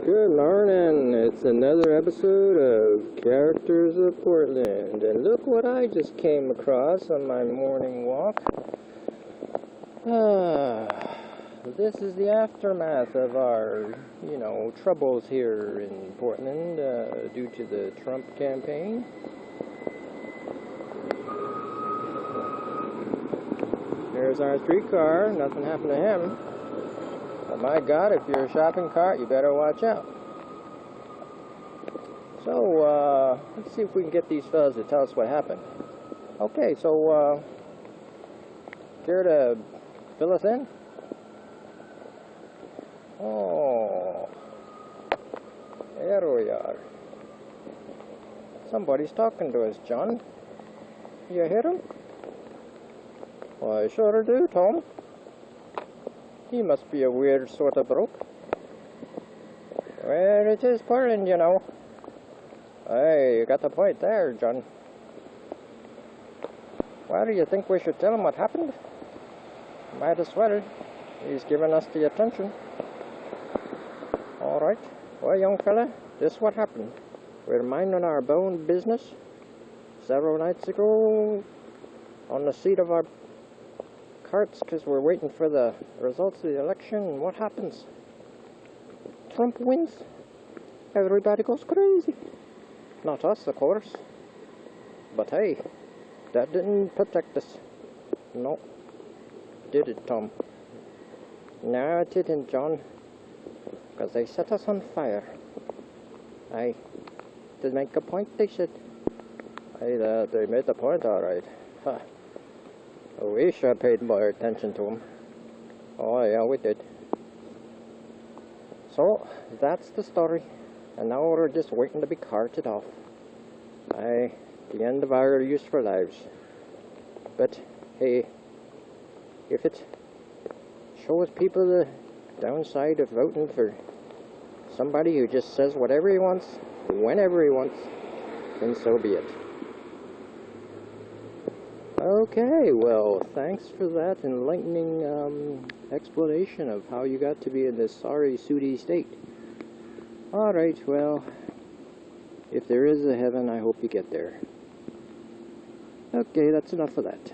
Good morning. It's another episode of Characters of Portland. And look what I just came across on my morning walk. This is the aftermath of our, troubles here in Portland due to the Trump campaign. There's our streetcar. Nothing happened to him. But my God, if you're a shopping cart, you better watch out. So, let's see if we can get these fellas to tell us what happened. Okay, so, care to fill us in? Oh, there we are. Somebody's talking to us, John. You hear him? Why, sure do, Tom. He must be a weird sort of broke. Well, it is Portland, you know. Hey, you got the point there, John. Why do you think we should tell him what happened? Might as well. He's given us the attention. All right. Well, young fella, this is what happened. We're minding our own business. Several nights ago, on the seat of our carts, because we're waiting for the results of the election, and what happens? Trump wins. Everybody goes crazy. Not us, of course. But hey, that didn't protect us. No. Did it, Tom? No, it didn't, John. Because they set us on fire. Aye. To make a point, they said. Aye, they made the point, all right. Huh. We sure paid more attention to them. Oh, yeah, we did. So, that's the story. And now we're just waiting to be carted off. Aye, the end of our useful lives. But, hey, if it shows people the downside of voting for somebody who just says whatever he wants, whenever he wants, then so be it. Okay, well, thanks for that enlightening explanation of how you got to be in this sorry, sooty state. Alright, well, if there is a heaven, I hope you get there. Okay, that's enough of that.